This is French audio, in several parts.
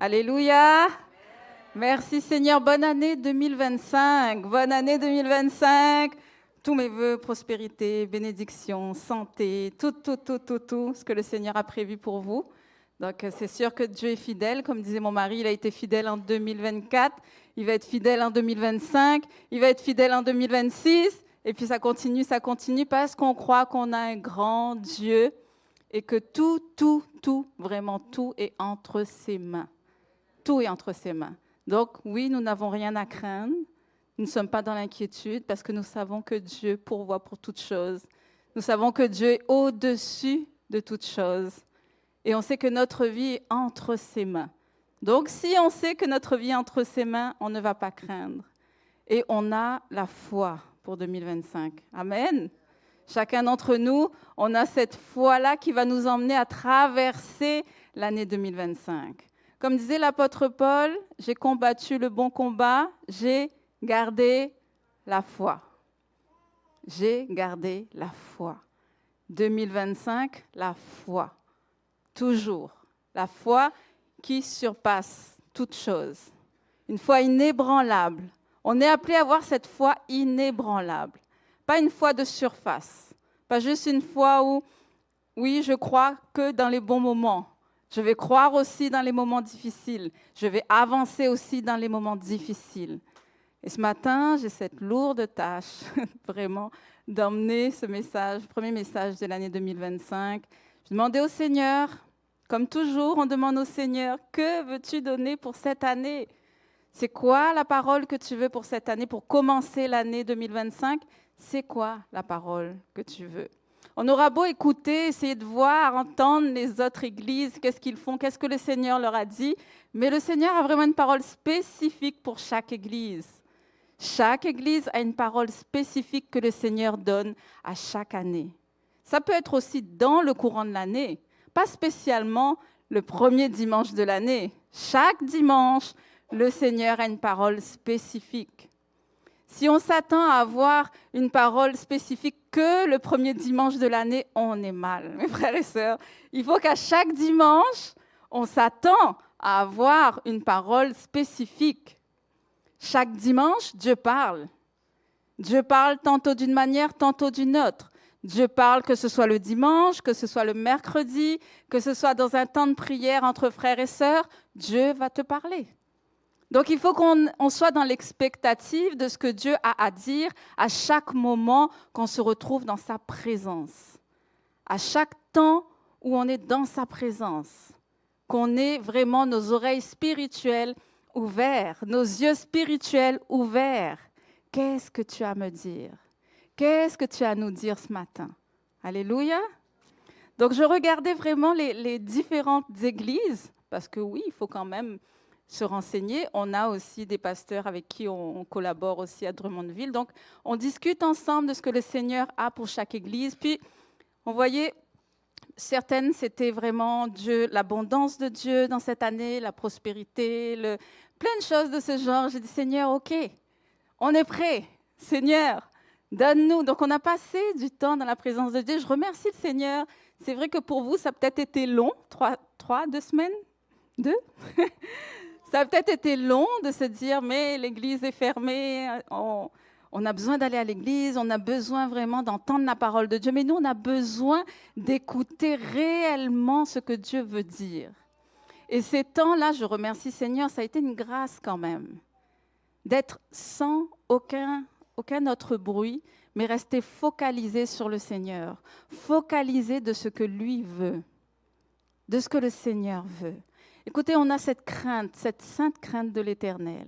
Alléluia. Merci Seigneur. Bonne année 2025. Bonne année 2025. Tous mes vœux, prospérité, bénédiction, santé, tout ce que le Seigneur a prévu pour vous. Donc, c'est sûr que Dieu est fidèle. Comme disait mon mari, il a été fidèle en 2024. Il va être fidèle en 2025. Il va être fidèle en 2026. Et puis, ça continue parce qu'on croit qu'on a un grand Dieu et que tout, vraiment tout est entre ses mains. Tout est entre ses mains. Donc, oui, nous n'avons rien à craindre. Nous ne sommes pas dans l'inquiétude parce que nous savons que Dieu pourvoit pour toutes choses. Nous savons que Dieu est au-dessus de toutes choses. Et on sait que notre vie est entre ses mains. Donc, si on sait que notre vie est entre ses mains, on ne va pas craindre. Et on a la foi pour 2025. Amen. Chacun d'entre nous, on a cette foi-là qui va nous emmener à traverser l'année 2025. Comme disait l'apôtre Paul, j'ai combattu le bon combat, j'ai gardé la foi. J'ai gardé la foi. 2025, la foi. Toujours. La foi qui surpasse toute chose. Une foi inébranlable. On est appelé à avoir cette foi inébranlable. Pas une foi de surface. Pas juste une foi où, oui, je crois que dans les bons moments. Je vais croire aussi dans les moments difficiles. Je vais avancer aussi dans les moments difficiles. Et ce matin, j'ai cette lourde tâche, vraiment, d'emmener ce message, le premier message de l'année 2025. Je demandais au Seigneur, comme toujours, on demande au Seigneur, que veux-tu donner pour cette année ? C'est quoi la parole que tu veux pour cette année, pour commencer l'année 2025 ? C'est quoi la parole que tu veux ? On aura beau écouter, essayer de voir, entendre les autres églises, qu'est-ce qu'ils font, qu'est-ce que le Seigneur leur a dit, mais le Seigneur a vraiment une parole spécifique pour chaque église. Chaque église a une parole spécifique que le Seigneur donne à chaque année. Ça peut être aussi dans le courant de l'année, pas spécialement le premier dimanche de l'année. Chaque dimanche, le Seigneur a une parole spécifique. Si on s'attend à avoir une parole spécifique que le premier dimanche de l'année, on est mal, mes frères et sœurs. Il faut qu'à chaque dimanche, on s'attend à avoir une parole spécifique. Chaque dimanche, Dieu parle. Dieu parle tantôt d'une manière, tantôt d'une autre. Dieu parle que ce soit le dimanche, que ce soit le mercredi, que ce soit dans un temps de prière entre frères et sœurs, Dieu va te parler. Donc, il faut qu'on soit dans l'expectative de ce que Dieu a à dire à chaque moment qu'on se retrouve dans sa présence. À chaque temps où on est dans sa présence. Qu'on ait vraiment nos oreilles spirituelles ouvertes, nos yeux spirituels ouverts. Qu'est-ce que tu as à me dire ? Qu'est-ce que tu as à nous dire ce matin ? Alléluia. Donc, je regardais vraiment les différentes églises, parce que oui, il faut quand même se renseigner. On a aussi des pasteurs avec qui on collabore aussi à Drummondville. Donc, on discute ensemble de ce que le Seigneur a pour chaque église. Puis, on voyait, certaines, c'était vraiment Dieu, l'abondance de Dieu dans cette année, la prospérité, plein de choses de ce genre. J'ai dit, Seigneur, OK, on est prêt. Seigneur, donne-nous. Donc, on a passé du temps dans la présence de Dieu. Je remercie le Seigneur. C'est vrai que pour vous, ça a peut-être été long, 2 semaines, 2 Ça a peut-être été long de se dire, mais l'église est fermée, on a besoin d'aller à l'église, on a besoin vraiment d'entendre la parole de Dieu, mais nous, on a besoin d'écouter réellement ce que Dieu veut dire. Et ces temps-là, je remercie Seigneur, ça a été une grâce quand même, d'être sans aucun autre bruit, mais rester focalisé sur le Seigneur, focalisé de ce que lui veut, de ce que le Seigneur veut. Écoutez, on a cette crainte, cette sainte crainte de l'Éternel,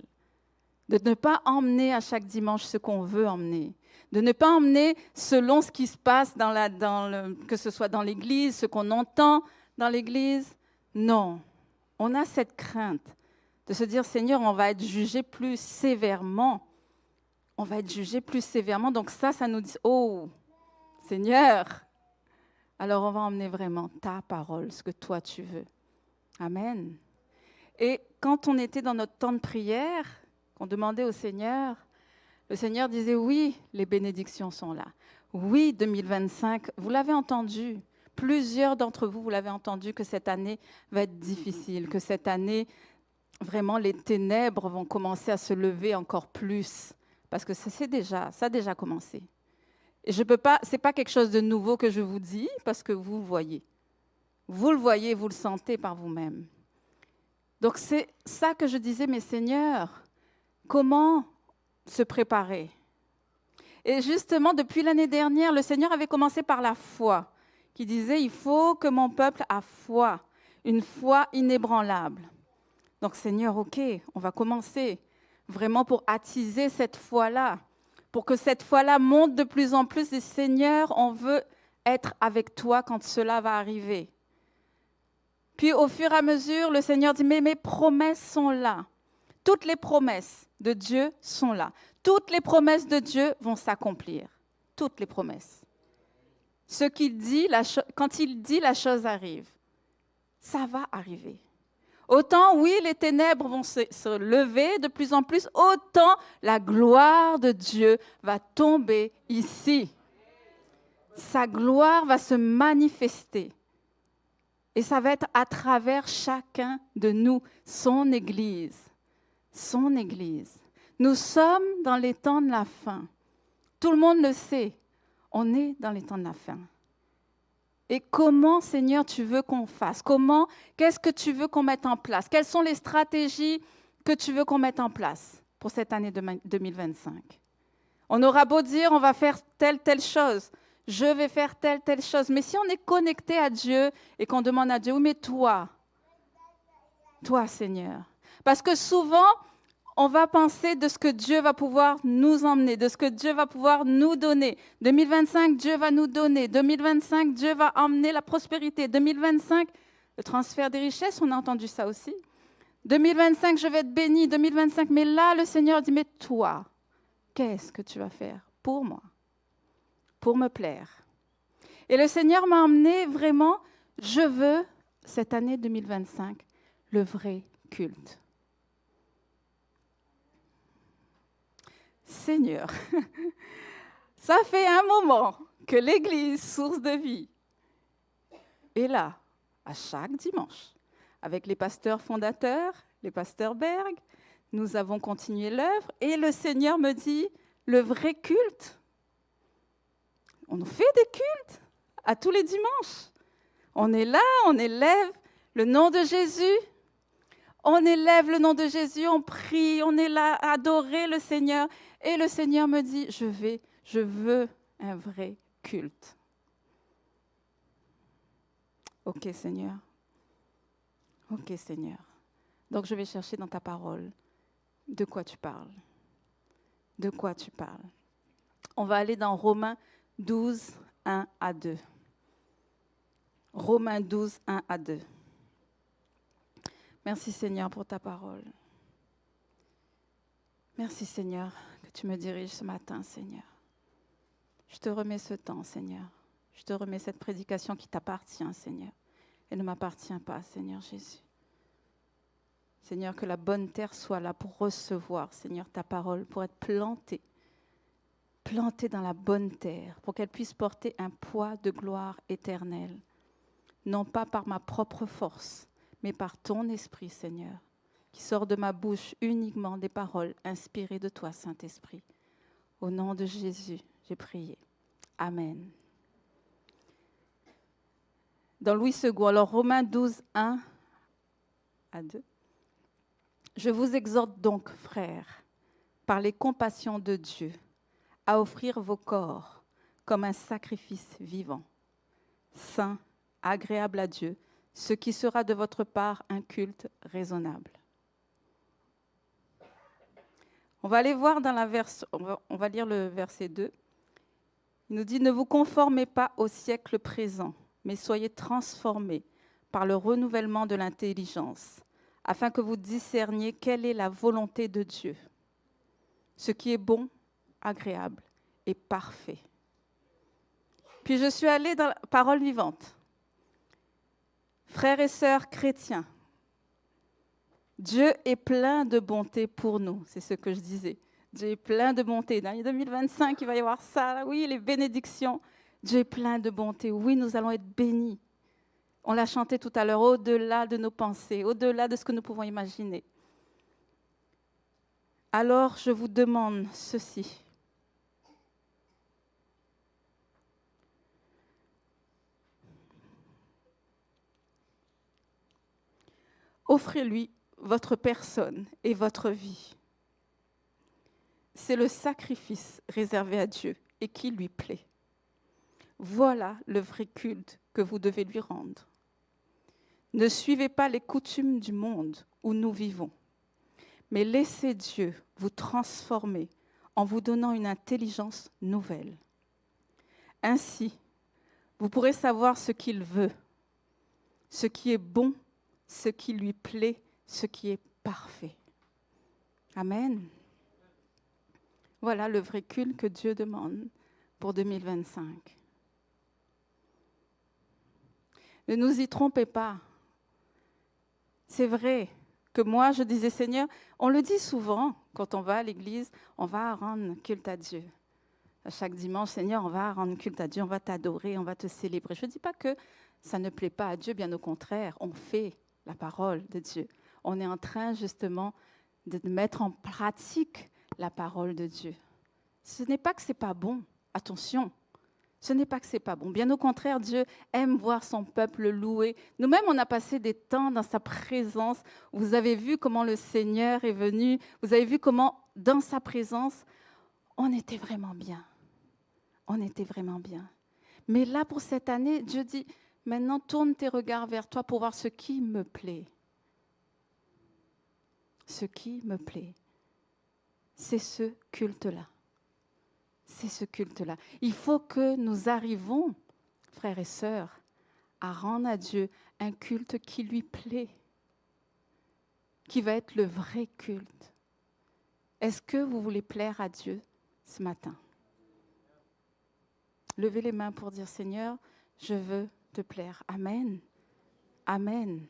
de ne pas emmener à chaque dimanche ce qu'on veut emmener, de ne pas emmener selon ce qui se passe que ce soit dans l'Église, ce qu'on entend dans l'Église. Non, on a cette crainte de se dire, Seigneur, on va être jugé plus sévèrement. On va être jugé plus sévèrement. Donc ça nous dit, oh, Seigneur, alors on va emmener vraiment ta parole, ce que toi tu veux. Amen. Et quand on était dans notre temps de prière, qu'on demandait au Seigneur, le Seigneur disait, oui, les bénédictions sont là. Oui, 2025, vous l'avez entendu. Plusieurs d'entre vous, vous l'avez entendu, que cette année va être difficile, que cette année vraiment les ténèbres vont commencer à se lever encore plus, parce que ça a déjà commencé. Et je peux pas, c'est pas quelque chose de nouveau que je vous dis, parce que vous le voyez. Vous le voyez, vous le sentez par vous-même. Donc c'est ça que je disais, mais Seigneur, comment se préparer? Et justement, depuis l'année dernière, le Seigneur avait commencé par la foi, qui disait, il faut que mon peuple ait foi, une foi inébranlable. Donc Seigneur, ok, on va commencer vraiment pour attiser cette foi-là, pour que cette foi-là monte de plus en plus. Et Seigneur, on veut être avec toi quand cela va arriver. Puis au fur et à mesure, le Seigneur dit, mais mes promesses sont là. Toutes les promesses de Dieu sont là. Toutes les promesses de Dieu vont s'accomplir. Toutes les promesses. Ce qu'il dit, quand il dit, la chose arrive. Ça va arriver. Autant, oui, les ténèbres vont se lever de plus en plus, autant la gloire de Dieu va tomber ici. Sa gloire va se manifester. Et ça va être à travers chacun de nous, son Église. Son Église. Nous sommes dans les temps de la fin. Tout le monde le sait. On est dans les temps de la fin. Et comment, Seigneur, tu veux qu'on fasse? Qu'est-ce que tu veux qu'on mette en place? Quelles sont les stratégies que tu veux qu'on mette en place pour cette année 2025? On aura beau dire, on va faire telle chose. Je vais faire telle chose. Mais si on est connecté à Dieu et qu'on demande à Dieu, oui, mais toi, Seigneur. Parce que souvent, on va penser de ce que Dieu va pouvoir nous emmener, de ce que Dieu va pouvoir nous donner. 2025, Dieu va nous donner. 2025, Dieu va emmener la prospérité. 2025, le transfert des richesses, on a entendu ça aussi. 2025, je vais être béni. 2025, mais là, le Seigneur dit, mais toi, qu'est-ce que tu vas faire pour moi, pour me plaire? Et le Seigneur m'a emmené vraiment, je veux, cette année 2025, le vrai culte. Seigneur, ça fait un moment que l'Église, source de vie, est là, à chaque dimanche, avec les pasteurs fondateurs, les pasteurs Berg. Nous avons continué l'œuvre et le Seigneur me dit, le vrai culte, on fait des cultes à tous les dimanches. On est là, on élève le nom de Jésus. On élève le nom de Jésus, on prie, on est là à adorer le Seigneur. Et le Seigneur me dit, je veux un vrai culte. Ok, Seigneur. Ok, Seigneur. Donc, je vais chercher dans ta parole de quoi tu parles. De quoi tu parles. On va aller dans Romains 12, 1 à 2. Romains 12, 1 à 2. Merci Seigneur pour ta parole. Merci Seigneur que tu me diriges ce matin, Seigneur. Je te remets ce temps, Seigneur. Je te remets cette prédication qui t'appartient, Seigneur. Elle ne m'appartient pas, Seigneur Jésus. Seigneur, que la bonne terre soit là pour recevoir, Seigneur, ta parole, pour être plantée dans la bonne terre, pour qu'elle puisse porter un poids de gloire éternelle. Non pas par ma propre force, mais par ton esprit, Seigneur, qui sort de ma bouche uniquement des paroles inspirées de toi, Saint-Esprit. Au nom de Jésus, j'ai prié. Amen. Dans Louis II, alors Romains 12, 1 à 2. Je vous exhorte donc, frères, par les compassions de Dieu, à offrir vos corps comme un sacrifice vivant, saint, agréable à Dieu, ce qui sera de votre part un culte raisonnable. On va aller voir dans on va lire le verset 2. Il nous dit, ne vous conformez pas au siècle présent, mais soyez transformés par le renouvellement de l'intelligence, afin que vous discerniez quelle est la volonté de Dieu, ce qui est bon, agréable et parfait. Puis je suis allée dans la parole vivante. Frères et sœurs chrétiens, Dieu est plein de bonté pour nous, c'est ce que je disais. Dieu est plein de bonté. Dans l'année 2025, il va y avoir ça, oui, les bénédictions. Dieu est plein de bonté. Oui, nous allons être bénis. On l'a chanté tout à l'heure, au-delà de nos pensées, au-delà de ce que nous pouvons imaginer. Alors je vous demande ceci. Offrez-lui votre personne et votre vie. C'est le sacrifice réservé à Dieu et qui lui plaît. Voilà le vrai culte que vous devez lui rendre. Ne suivez pas les coutumes du monde où nous vivons, mais laissez Dieu vous transformer en vous donnant une intelligence nouvelle. Ainsi, vous pourrez savoir ce qu'il veut, ce qui est bon, ce qui lui plaît, ce qui est parfait. Amen. Voilà le vrai culte que Dieu demande pour 2025. Ne nous y trompez pas. C'est vrai que moi, je disais, Seigneur, on le dit souvent quand on va à l'église, on va rendre culte à Dieu. À chaque dimanche, Seigneur, on va rendre culte à Dieu, on va t'adorer, on va te célébrer. Je ne dis pas que ça ne plaît pas à Dieu, bien au contraire, on fait la parole de Dieu. On est en train justement de mettre en pratique la parole de Dieu. Ce n'est pas que ce n'est pas bon, attention. Ce n'est pas que ce n'est pas bon. Bien au contraire, Dieu aime voir son peuple louer. Nous-mêmes, on a passé des temps dans sa présence. Vous avez vu comment le Seigneur est venu. Vous avez vu comment, dans sa présence, on était vraiment bien. On était vraiment bien. Mais là, pour cette année, Dieu dit, maintenant, tourne tes regards vers toi pour voir ce qui me plaît. Ce qui me plaît, c'est ce culte-là. C'est ce culte-là. Il faut que nous arrivons, frères et sœurs, à rendre à Dieu un culte qui lui plaît, qui va être le vrai culte. Est-ce que vous voulez plaire à Dieu ce matin? Levez les mains pour dire, Seigneur, je veux te plaire. Amen. Amen.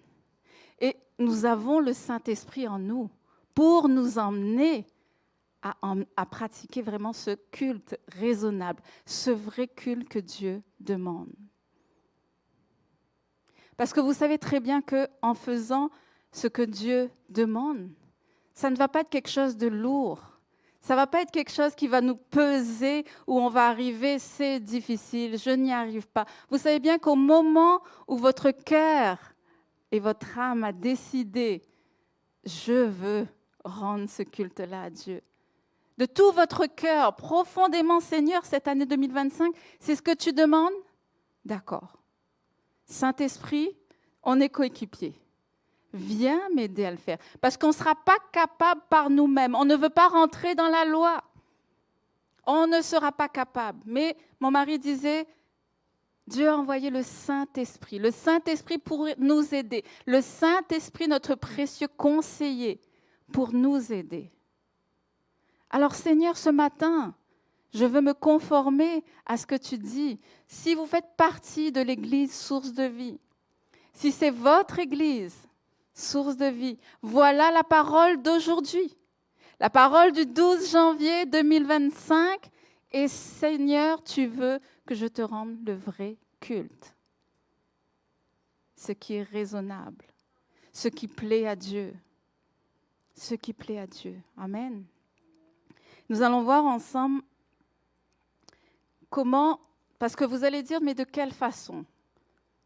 Et nous avons le Saint-Esprit en nous pour nous emmener à pratiquer vraiment ce culte raisonnable, ce vrai culte que Dieu demande. Parce que vous savez très bien qu'en faisant ce que Dieu demande, ça ne va pas être quelque chose de lourd. Ça ne va pas être quelque chose qui va nous peser, où on va arriver, c'est difficile, je n'y arrive pas. Vous savez bien qu'au moment où votre cœur et votre âme a décidé, je veux rendre ce culte-là à Dieu, de tout votre cœur, profondément, Seigneur, cette année 2025, c'est ce que tu demandes? D'accord. Saint-Esprit, on est coéquipiers. Viens m'aider à le faire. Parce qu'on ne sera pas capable par nous-mêmes. On ne veut pas rentrer dans la loi. On ne sera pas capable. Mais mon mari disait, Dieu a envoyé le Saint-Esprit. Le Saint-Esprit pour nous aider. Le Saint-Esprit, notre précieux conseiller, pour nous aider. Alors Seigneur, ce matin, je veux me conformer à ce que tu dis. Si vous faites partie de l'Église Source de Vie, si c'est votre Église Source de Vie, voilà la parole d'aujourd'hui, la parole du 12 janvier 2025. Et Seigneur, tu veux que je te rende le vrai culte, ce qui est raisonnable, ce qui plaît à Dieu, ce qui plaît à Dieu. Amen. Nous allons voir ensemble comment, parce que vous allez dire, mais de quelle façon?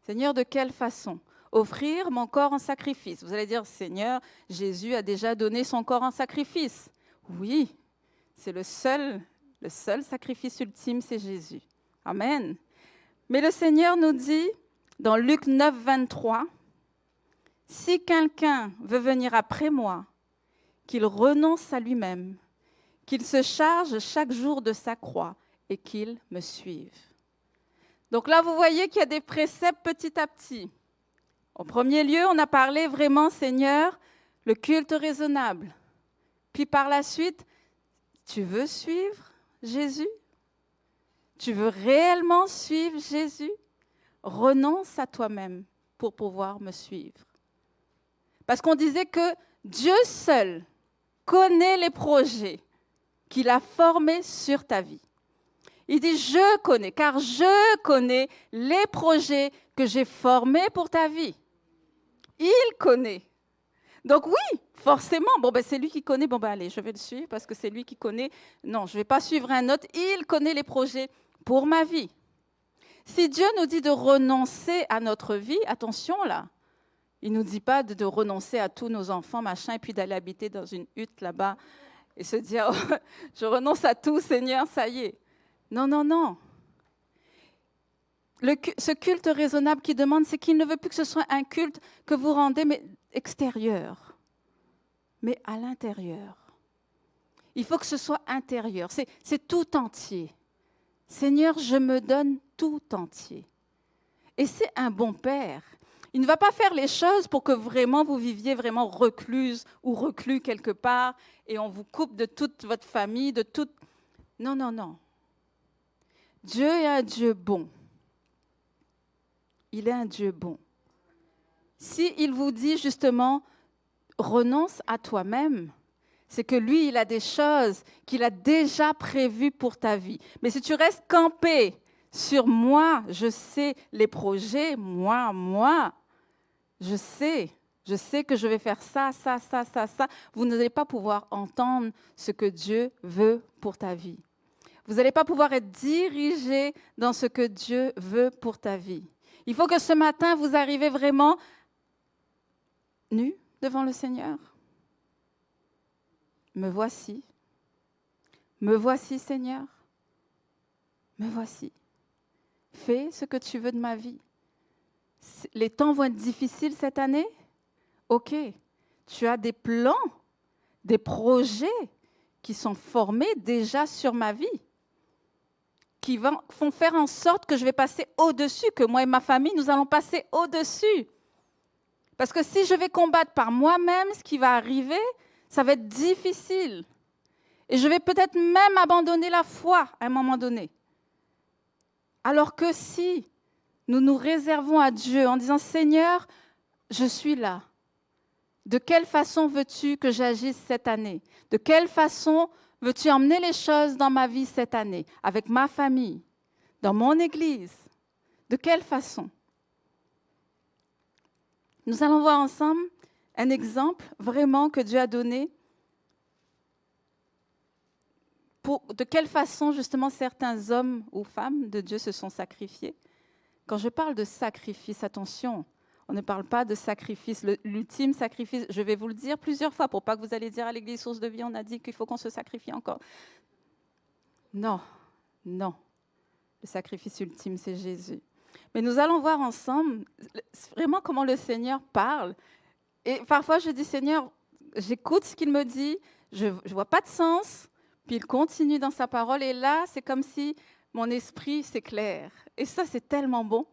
Seigneur, de quelle façon? Offrir mon corps en sacrifice. Vous allez dire, Seigneur, Jésus a déjà donné son corps en sacrifice. Oui, c'est le seul sacrifice ultime, c'est Jésus. Amen. Mais le Seigneur nous dit, dans Luc 9, 23, « Si quelqu'un veut venir après moi, qu'il renonce à lui-même, qu'il se charge chaque jour de sa croix et qu'il me suive. » Donc là, vous voyez qu'il y a des préceptes petit à petit. En premier lieu, on a parlé vraiment, Seigneur, le culte raisonnable. Puis par la suite, tu veux suivre Jésus? Tu veux réellement suivre Jésus? Renonce à toi-même pour pouvoir me suivre. Parce qu'on disait que Dieu seul connaît les projets qu'il a formés sur ta vie. Il dit, je connais, car je connais les projets que j'ai formés pour ta vie. Il connaît. Donc oui, forcément, c'est lui qui connaît, allez, je vais le suivre parce que c'est lui qui connaît. Non, je ne vais pas suivre un autre, il connaît les projets pour ma vie. Si Dieu nous dit de renoncer à notre vie, attention là, il ne nous dit pas de renoncer à tous nos enfants, machin, et puis d'aller habiter dans une hutte là-bas et se dire, oh, je renonce à tout, Seigneur, ça y est. Non, non, non. Ce culte raisonnable qui demande, c'est qu'il ne veut plus que ce soit un culte que vous rendez mais extérieur, mais à l'intérieur. Il faut que ce soit intérieur, c'est tout entier. Seigneur, je me donne tout entier. Et c'est un bon père. Il ne va pas faire les choses pour que vraiment vous viviez vraiment recluse ou reclus quelque part et on vous coupe de toute votre famille, de toute... Non, non, non. Dieu est un Dieu bon. Il est un Dieu bon. S'il vous dit justement, renonce à toi-même, c'est que lui, il a des choses qu'il a déjà prévues pour ta vie. Mais si tu restes campé sur moi, je sais les projets, moi, je sais que je vais faire ça, vous n'allez pas pouvoir entendre ce que Dieu veut pour ta vie. Vous n'allez pas pouvoir être dirigé dans ce que Dieu veut pour ta vie. Il faut que ce matin, vous arrivez vraiment nu devant le Seigneur. Me voici, Seigneur, me voici. Fais ce que tu veux de ma vie. Les temps vont être difficiles cette année? Ok, tu as des plans, des projets qui sont formés déjà sur ma vie, qui font faire en sorte que je vais passer au-dessus, que moi et ma famille, nous allons passer au-dessus. Parce que si je vais combattre par moi-même ce qui va arriver, ça va être difficile. Et je vais peut-être même abandonner la foi à un moment donné. Alors que si nous nous réservons à Dieu en disant « Seigneur, je suis là. De quelle façon veux-tu que j'agisse cette année? De quelle façon veux-tu emmener les choses dans ma vie cette année, avec ma famille, dans mon église? De quelle façon ?» Nous allons voir ensemble un exemple vraiment que Dieu a donné de quelle façon justement certains hommes ou femmes de Dieu se sont sacrifiés. Quand je parle de sacrifice, attention, on ne parle pas de sacrifice, l'ultime sacrifice, je vais vous le dire plusieurs fois pour pas que vous allez dire à l'église Source de Vie, on a dit qu'il faut qu'on se sacrifie encore. Non, non. Le sacrifice ultime, c'est Jésus. Mais nous allons voir ensemble vraiment comment le Seigneur parle. Et parfois, je dis, Seigneur, j'écoute ce qu'il me dit, je ne vois pas de sens, puis il continue dans sa parole. Et là, c'est comme si mon esprit s'éclaire. Et ça, c'est tellement bon.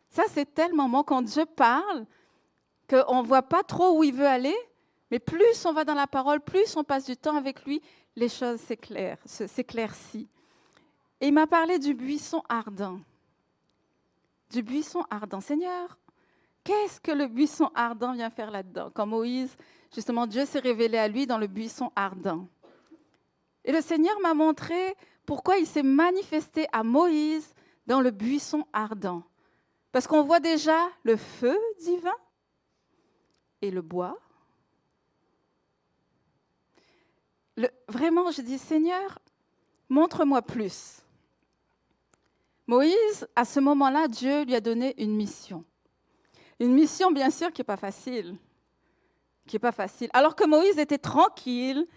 Ça, c'est tellement bon quand Dieu parle, qu'on ne voit pas trop où il veut aller, mais plus on va dans la parole, plus on passe du temps avec lui, les choses s'éclaircissent. Et il m'a parlé du buisson ardent. Du buisson ardent. Seigneur, qu'est-ce que le buisson ardent vient faire là-dedans? Quand Moïse, justement, Dieu s'est révélé à lui dans le buisson ardent. Et le Seigneur m'a montré pourquoi il s'est manifesté à Moïse dans le buisson ardent. Parce qu'on voit déjà le feu divin et le bois. Vraiment, je dis, Seigneur, montre-moi plus. Moïse, à ce moment-là, Dieu lui a donné une mission. Une mission, bien sûr, qui n'est pas facile. Alors que Moïse était tranquille,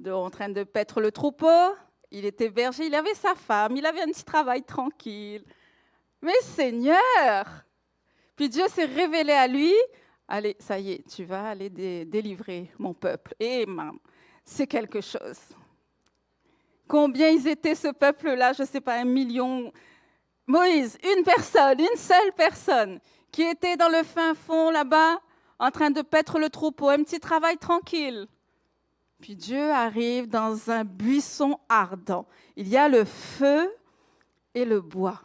en train de paître le troupeau, il était berger, il avait sa femme, il avait un petit travail tranquille. Mais Seigneur! Puis Dieu s'est révélé à lui. Allez, ça y est, tu vas aller délivrer mon peuple. Et c'est quelque chose. Combien ils étaient ce peuple-là? Je ne sais pas, 1 million. Moïse, une seule personne, qui était dans le fin fond là-bas, en train de paître le troupeau, un petit travail tranquille. Puis Dieu arrive dans un buisson ardent. Il y a le feu et le bois.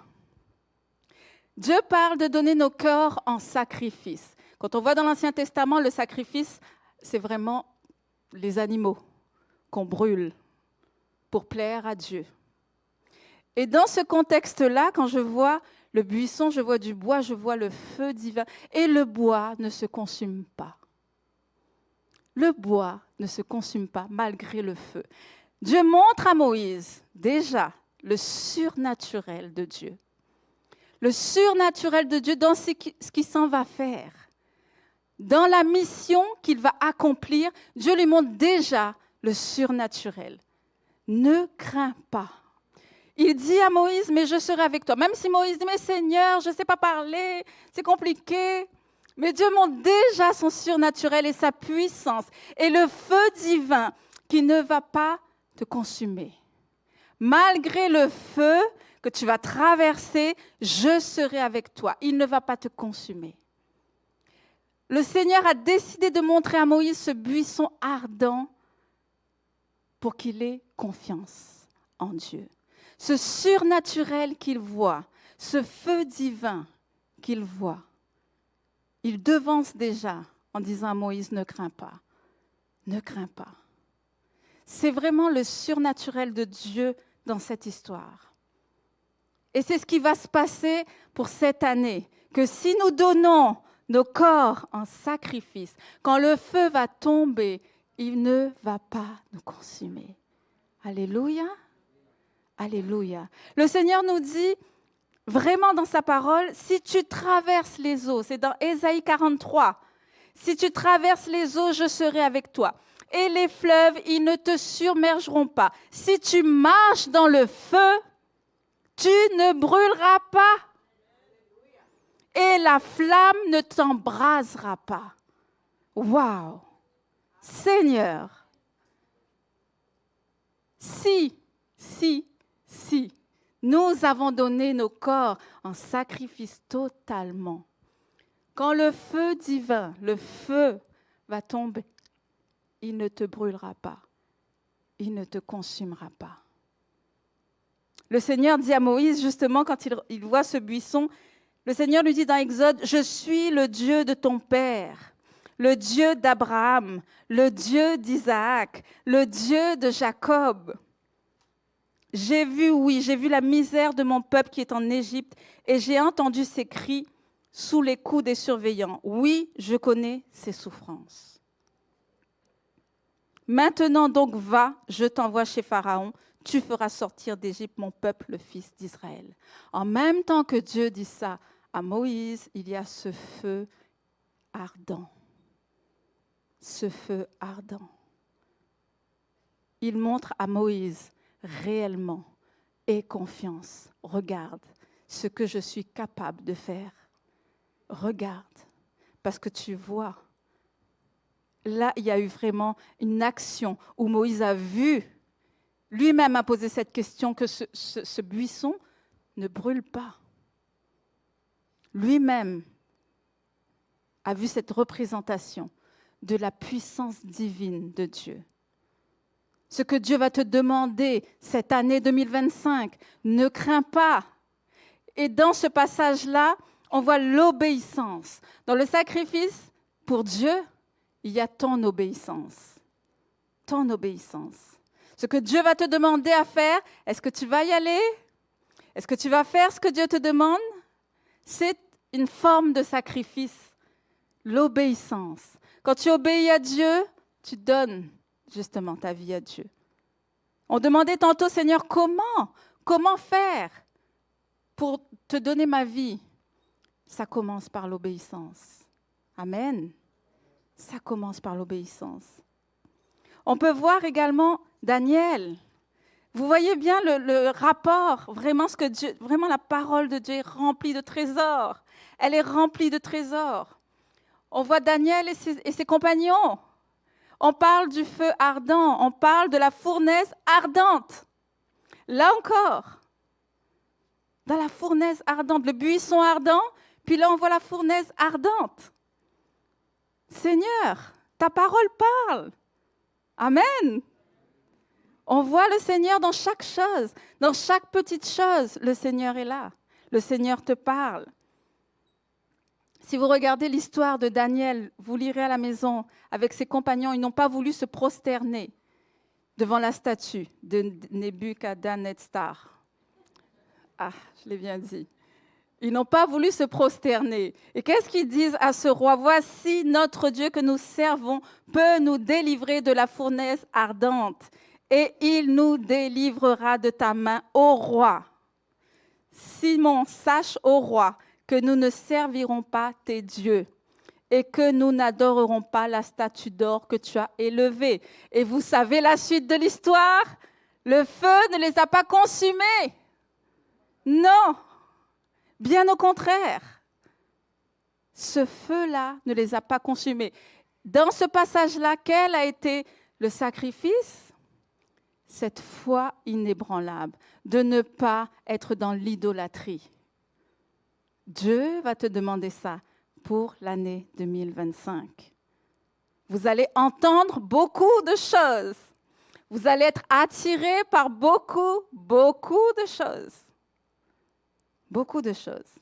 Dieu parle de donner nos corps en sacrifice. Quand on voit dans l'Ancien Testament, le sacrifice, c'est vraiment les animaux qu'on brûle pour plaire à Dieu. Et dans ce contexte-là, quand je vois le buisson, je vois du bois, je vois le feu divin. Et le bois ne se consume pas. le bois ne se consume pas malgré le feu. Dieu montre à Moïse déjà le surnaturel de Dieu. Le surnaturel de Dieu dans ce qu'il s'en va faire. Dans la mission qu'il va accomplir, Dieu lui montre déjà le surnaturel. Ne crains pas. Il dit à Moïse, mais je serai avec toi. Même si Moïse dit, mais Seigneur, je ne sais pas parler, c'est compliqué. Mais Dieu montre déjà son surnaturel et sa puissance et le feu divin qui ne va pas te consumer. Malgré le feu que tu vas traverser, je serai avec toi. Il ne va pas te consumer. Le Seigneur a décidé de montrer à Moïse ce buisson ardent pour qu'il ait confiance en Dieu. Ce surnaturel qu'il voit, ce feu divin qu'il voit, il devance déjà en disant à Moïse, ne crains pas, ne crains pas. C'est vraiment le surnaturel de Dieu dans cette histoire. Et c'est ce qui va se passer pour cette année, que si nous donnons nos corps en sacrifice, quand le feu va tomber, il ne va pas nous consumer. Alléluia, alléluia. Le Seigneur nous dit vraiment dans sa parole, si tu traverses les eaux, c'est dans Ésaïe 43, si tu traverses les eaux, je serai avec toi. Et les fleuves, ils ne te submergeront pas. Si tu marches dans le feu, tu ne brûleras pas. Et la flamme ne t'embrasera pas. Waouh! Seigneur, si nous avons donné nos corps en sacrifice totalement, quand le feu divin, le feu va tomber, il ne te brûlera pas, il ne te consumera pas. Le Seigneur dit à Moïse, justement, quand il voit ce buisson, le Seigneur lui dit dans Exode, « Je suis le Dieu de ton père, le Dieu d'Abraham, le Dieu d'Isaac, le Dieu de Jacob. J'ai vu la misère de mon peuple qui est en Égypte et j'ai entendu ses cris sous les coups des surveillants. Oui, je connais ses souffrances. Maintenant donc va, je t'envoie chez Pharaon, tu feras sortir d'Égypte mon peuple, le fils d'Israël. » En même temps que Dieu dit ça à Moïse, il y a ce feu ardent. Ce feu ardent. Il montre à Moïse réellement, aie confiance, regarde ce que je suis capable de faire. Regarde, parce que tu vois. Là, il y a eu vraiment une action où Moïse a vu, lui-même a posé cette question que ce buisson ne brûle pas. Lui-même a vu cette représentation de la puissance divine de Dieu. Ce que Dieu va te demander cette année 2025, ne crains pas. Et dans ce passage-là, on voit l'obéissance. Dans le sacrifice, pour Dieu, il y a ton obéissance. Ton obéissance. Ce que Dieu va te demander à faire, est-ce que tu vas y aller? Est-ce que tu vas faire ce que Dieu te demande? C'est une forme de sacrifice. L'obéissance. Quand tu obéis à Dieu, tu donnes justement ta vie à Dieu. On demandait tantôt, Seigneur, comment faire pour te donner ma vie? Ça commence par l'obéissance. Amen. Ça commence par l'obéissance. On peut voir également Daniel. Vous voyez bien le rapport, vraiment ce que Dieu, vraiment la parole de Dieu est remplie de trésors. Elle est remplie de trésors. On voit Daniel et ses compagnons. On parle du feu ardent, on parle de la fournaise ardente. Là encore, dans la fournaise ardente, le buisson ardent, puis là on voit la fournaise ardente. Seigneur, ta parole parle. Amen. On voit le Seigneur dans chaque chose, dans chaque petite chose, le Seigneur est là. Le Seigneur te parle. Si vous regardez l'histoire de Daniel, vous lirez à la maison avec ses compagnons, ils n'ont pas voulu se prosterner devant la statue de Nebuchadnezzar. Ah, je l'ai bien dit. Ils n'ont pas voulu se prosterner. Et qu'est-ce qu'ils disent à ce roi? Voici notre Dieu que nous servons peut nous délivrer de la fournaise ardente et il nous délivrera de ta main, ô roi. Simon, sache, ô roi, que nous ne servirons pas tes dieux et que nous n'adorerons pas la statue d'or que tu as élevée. Et vous savez la suite de l'histoire? Le feu ne les a pas consumés. Non. Bien au contraire, ce feu-là ne les a pas consumés. Dans ce passage-là, quel a été le sacrifice? Cette foi inébranlable, de ne pas être dans l'idolâtrie. Dieu va te demander ça pour l'année 2025. Vous allez entendre beaucoup de choses. Vous allez être attirés par beaucoup de choses. Beaucoup de choses.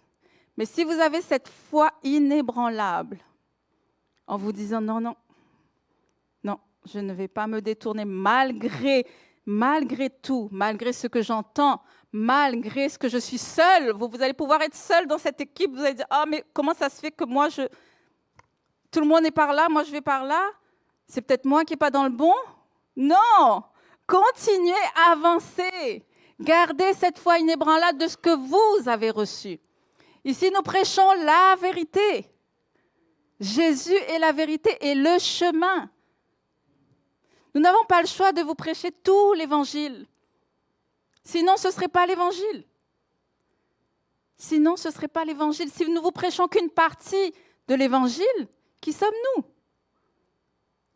Mais si vous avez cette foi inébranlable, en vous disant non, je ne vais pas me détourner malgré tout, malgré ce que j'entends, malgré ce que je suis seule. Vous allez pouvoir être seul dans cette équipe. Vous allez dire, mais comment ça se fait que moi, tout le monde est par là, moi je vais par là? C'est peut-être moi qui n'ai pas dans le bon? Non! Continuez à avancer. Gardez cette foi inébranlable de ce que vous avez reçu. Ici, nous prêchons la vérité. Jésus est la vérité et le chemin. Nous n'avons pas le choix de vous prêcher tout l'évangile. Sinon, ce ne serait pas l'évangile. Si nous ne vous prêchons qu'une partie de l'évangile, qui sommes-nous?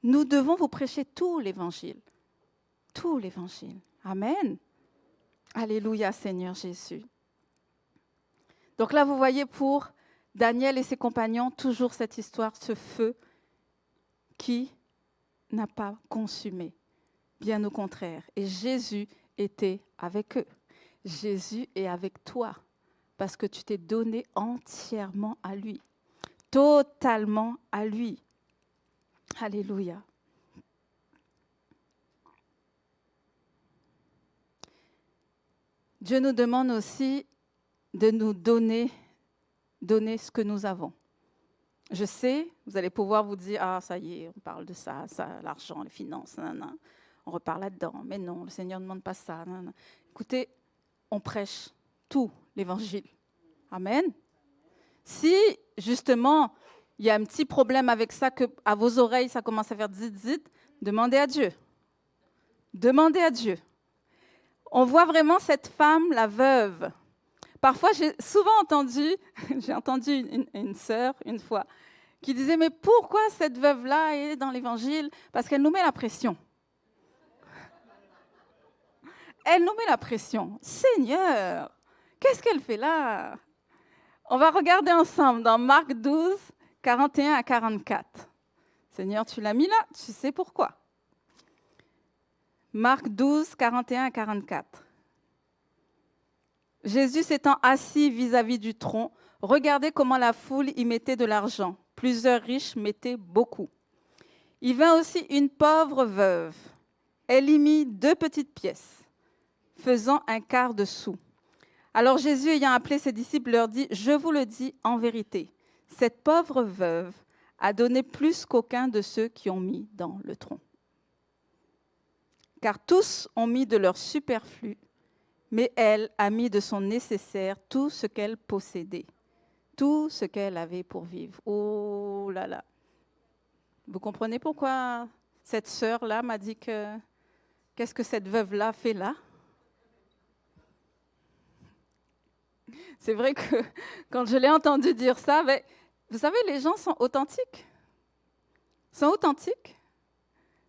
Nous devons vous prêcher tout l'évangile. Tout l'évangile. Amen. Alléluia, Seigneur Jésus. Donc là, vous voyez pour Daniel et ses compagnons, toujours cette histoire, ce feu qui n'a pas consumé. Bien au contraire. Et Jésus était avec eux. Jésus est avec toi parce que tu t'es donné entièrement à lui. Totalement à lui. Alléluia. Dieu nous demande aussi de nous donner ce que nous avons. Je sais, vous allez pouvoir vous dire, ça y est, on parle de ça, l'argent, les finances, on repart là-dedans. Mais non, le Seigneur ne demande pas ça. Écoutez, on prêche tout l'évangile. Amen. Si, justement, il y a un petit problème avec ça, que à vos oreilles, ça commence à faire zit, demandez à Dieu. Demandez à Dieu. On voit vraiment cette femme, la veuve. Parfois, j'ai entendu une sœur, une fois, qui disait, mais pourquoi cette veuve-là est dans l'Évangile? Parce qu'elle nous met la pression. Elle nous met la pression. Seigneur, qu'est-ce qu'elle fait là? On va regarder ensemble dans Marc 12, 41 à 44. Seigneur, tu l'as mis là, tu sais pourquoi. Marc 12, 41 à 44. Jésus s'étant assis vis-à-vis du tronc, regardez comment la foule y mettait de l'argent. Plusieurs riches mettaient beaucoup. Il vint aussi une pauvre veuve. Elle y mit 2 petites pièces, faisant un quart de sou. Alors Jésus, ayant appelé ses disciples, leur dit, « Je vous le dis en vérité, cette pauvre veuve a donné plus qu'aucun de ceux qui ont mis dans le tronc. Car tous ont mis de leur superflu, mais elle a mis de son nécessaire tout ce qu'elle possédait, tout ce qu'elle avait pour vivre. » Oh là là. Vous comprenez pourquoi cette sœur-là m'a dit que qu'est-ce que cette veuve-là fait là? C'est vrai que quand je l'ai entendu dire ça, vous savez, les gens sont authentiques.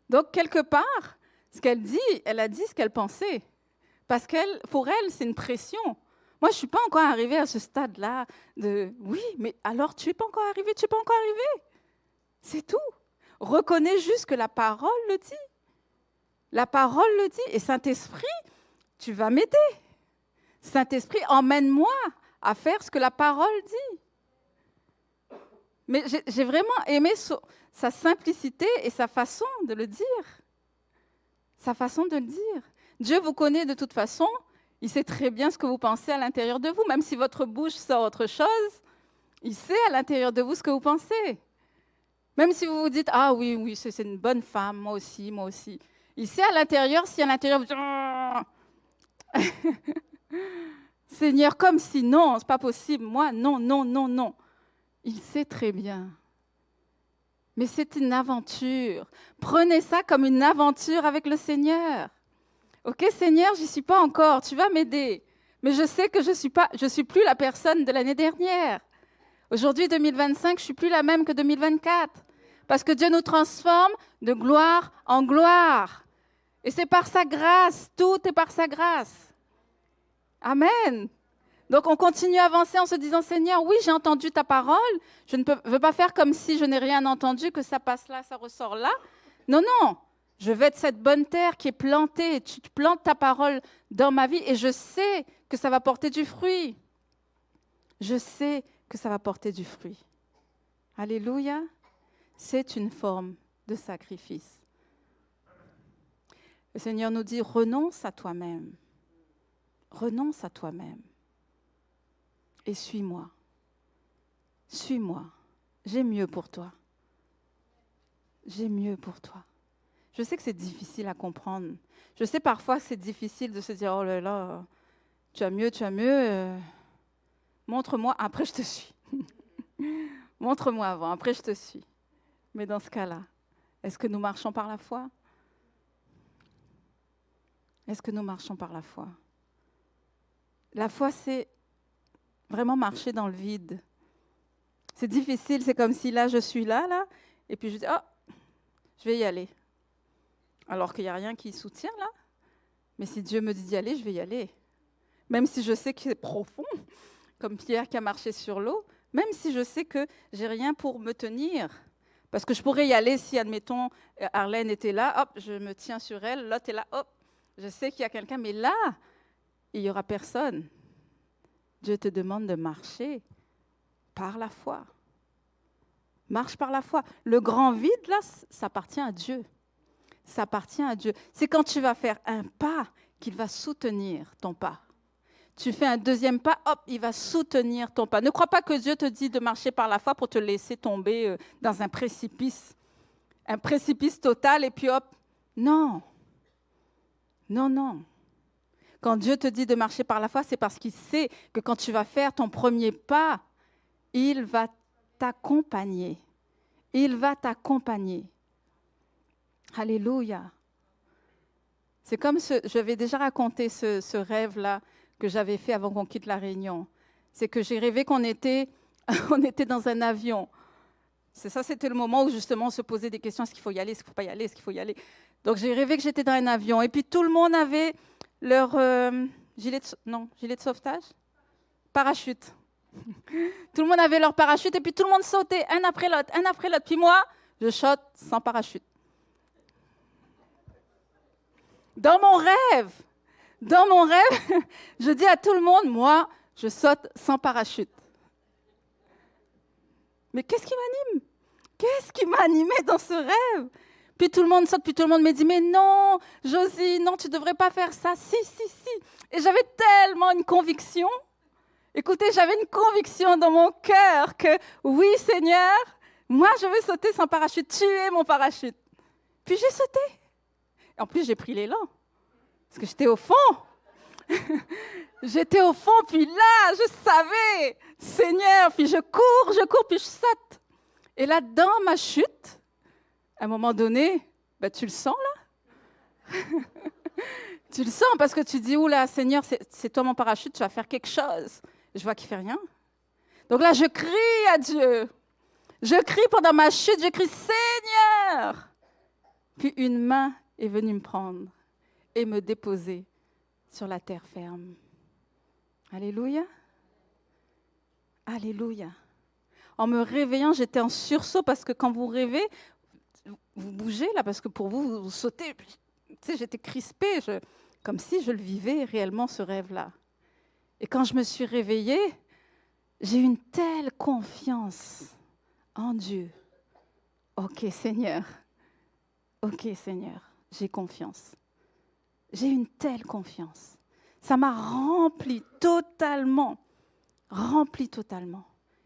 Donc, quelque part, ce qu'elle dit, elle a dit ce qu'elle pensait. Parce pour elle, c'est une pression. Moi, je ne suis pas encore arrivée à ce stade-là de « oui, mais alors tu n'es pas encore arrivé, C'est tout. Reconnais juste que la parole le dit. La parole le dit. Et Saint-Esprit, tu vas m'aider. Saint-Esprit, emmène-moi à faire ce que la parole dit. Mais j'ai vraiment aimé sa simplicité et sa façon de le dire. Dieu vous connaît de toute façon. Il sait très bien ce que vous pensez à l'intérieur de vous. Même si votre bouche sort autre chose, il sait à l'intérieur de vous ce que vous pensez. Même si vous vous dites, ah oui, oui, c'est une bonne femme, moi aussi, moi aussi. Il sait à l'intérieur, si à l'intérieur, vous dites, Seigneur, comme si, non, c'est pas possible, moi, non, non, non, non. Il sait très bien. Mais c'est une aventure. Prenez ça comme une aventure avec le Seigneur. Ok, Seigneur, j'y suis pas encore, tu vas m'aider. Mais je sais que je suis plus la personne de l'année dernière. Aujourd'hui, 2025, je suis plus la même que 2024. Parce que Dieu nous transforme de gloire en gloire. Et c'est par sa grâce, tout est par sa grâce. Amen. Donc on continue à avancer en se disant, Seigneur, oui, j'ai entendu ta parole, je ne veux pas faire comme si je n'ai rien entendu, que ça passe là, ça ressort là. Non, non, je vais être cette bonne terre qui est plantée, tu plantes ta parole dans ma vie et je sais que ça va porter du fruit. Je sais que ça va porter du fruit. Alléluia, c'est une forme de sacrifice. Le Seigneur nous dit, renonce à toi-même, renonce à toi-même. Et suis-moi. Suis-moi. J'ai mieux pour toi. J'ai mieux pour toi. Je sais que c'est difficile à comprendre. Je sais parfois que c'est difficile de se dire, oh là là, tu as mieux, montre-moi, après je te suis. Montre-moi avant, après je te suis. Mais dans ce cas-là, est-ce que nous marchons par la foi? Est-ce que nous marchons par la foi? La foi, c'est vraiment marcher dans le vide. C'est difficile, c'est comme si là, je suis là, et puis je dis, oh, je vais y aller. Alors qu'il n'y a rien qui soutient là. Mais si Dieu me dit d'y aller, je vais y aller. Même si je sais que c'est profond, comme Pierre qui a marché sur l'eau, même si je sais que j'ai rien pour me tenir. Parce que je pourrais y aller si, admettons, Arlène était là, hop, je me tiens sur elle, l'autre est là, hop, je sais qu'il y a quelqu'un, mais là, il n'y aura personne. Dieu te demande de marcher par la foi. Marche par la foi. Le grand vide, là, ça appartient à Dieu. Ça appartient à Dieu. C'est quand tu vas faire un pas qu'il va soutenir ton pas. Tu fais un deuxième pas, hop, il va soutenir ton pas. Ne crois pas que Dieu te dit de marcher par la foi pour te laisser tomber dans un précipice total, et puis hop. Non. Non, non. Quand Dieu te dit de marcher par la foi, c'est parce qu'il sait que quand tu vas faire ton premier pas, il va t'accompagner. Il va t'accompagner. Alléluia. C'est comme j'avais déjà raconté ce rêve-là que j'avais fait avant qu'on quitte la Réunion. C'est que j'ai rêvé qu'on était dans un avion. C'était le moment où justement on se posait des questions. Est-ce qu'il faut y aller? Est-ce qu'il ne faut pas y aller? Est-ce qu'il faut y aller? Donc j'ai rêvé que j'étais dans un avion. Et puis tout le monde avait leur gilet de sauvetage? Parachute. Tout le monde avait leur parachute et puis tout le monde sautait, un après l'autre. Puis moi, je saute sans parachute. Dans mon rêve, je dis à tout le monde, moi, je saute sans parachute. Mais qu'est-ce qui m'anime? Qu'est-ce qui m'a animé dans ce rêve? Puis tout le monde saute, puis tout le monde me dit, mais non, Josie, non, tu ne devrais pas faire ça. Si. Et j'avais tellement une conviction. Écoutez, j'avais une conviction dans mon cœur que, oui, Seigneur, moi, je veux sauter sans parachute. Tu es mon parachute. Puis j'ai sauté. En plus, j'ai pris l'élan. Parce que j'étais au fond. J'étais au fond, puis là, je savais, Seigneur, puis je cours, puis je saute. Et là, dans ma chute, à un moment donné, tu le sens là. Tu le sens parce que tu dis, oula, Seigneur, c'est toi mon parachute, tu vas faire quelque chose. Je vois qu'il ne fait rien. Donc là, je crie à Dieu. Je crie pendant ma chute, je crie, Seigneur. Puis une main est venue me prendre et me déposer sur la terre ferme. Alléluia. Alléluia. En me réveillant, j'étais en sursaut parce que quand vous rêvez, vous bougez là, parce que pour vous, vous sautez. Tu sais, j'étais crispée, comme si je le vivais réellement, ce rêve-là. Et quand je me suis réveillée, j'ai eu une telle confiance en Dieu. Ok, Seigneur, j'ai confiance. J'ai une telle confiance. Ça m'a rempli totalement.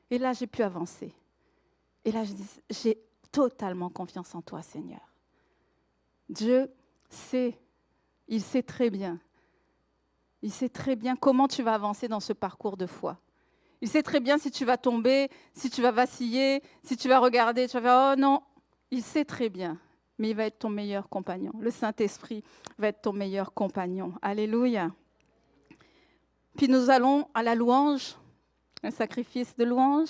Et là, j'ai pu avancer. Et là, je dis, j'ai totalement confiance en toi, Seigneur. Dieu sait, il sait très bien. Il sait très bien comment tu vas avancer dans ce parcours de foi. Il sait très bien si tu vas tomber, si tu vas vaciller, si tu vas regarder, tu vas faire « Oh non !» Il sait très bien, mais il va être ton meilleur compagnon. Le Saint-Esprit va être ton meilleur compagnon. Alléluia. Puis nous allons à la louange, un sacrifice de louange.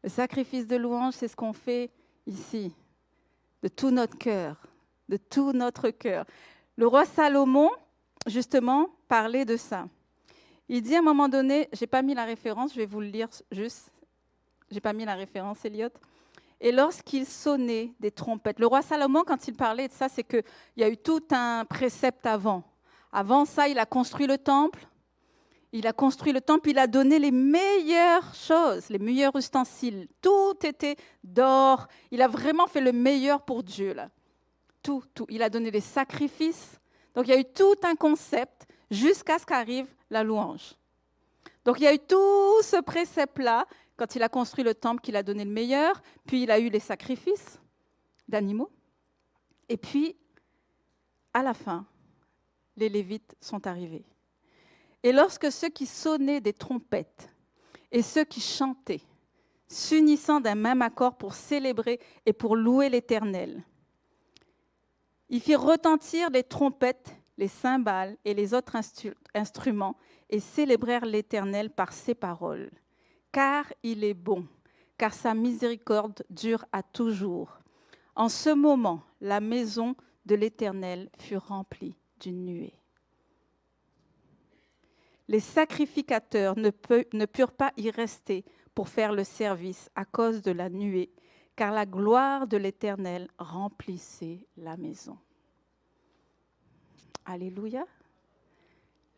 Le sacrifice de louange, c'est ce qu'on fait ici, de tout notre cœur, de tout notre cœur. Le roi Salomon, justement, parlait de ça. Il dit à un moment donné, je n'ai pas mis la référence, je vais vous le lire juste. Je n'ai pas mis la référence, Elliot. Et lorsqu'il sonnait des trompettes, le roi Salomon, quand il parlait de ça, c'est qu'il y a eu tout un précepte avant. Avant ça, il a construit le temple. Il a donné les meilleures choses, les meilleurs ustensiles. Tout était d'or. Il a vraiment fait le meilleur pour Dieu, là. Tout. Il a donné les sacrifices. Donc, il y a eu tout un concept jusqu'à ce qu'arrive la louange. Donc, il y a eu tout ce précepte-là, quand il a construit le temple, qu'il a donné le meilleur. Puis, il a eu les sacrifices d'animaux. Et puis, à la fin, les Lévites sont arrivés. Et lorsque ceux qui sonnaient des trompettes et ceux qui chantaient, s'unissant d'un même accord pour célébrer et pour louer l'Éternel, ils firent retentir les trompettes, les cymbales et les autres instruments et célébrèrent l'Éternel par ces paroles. Car il est bon, car sa miséricorde dure à toujours. En ce moment, la maison de l'Éternel fut remplie d'une nuée. Les sacrificateurs ne purent pas y rester pour faire le service à cause de la nuée, car la gloire de l'Éternel remplissait la maison. Alléluia.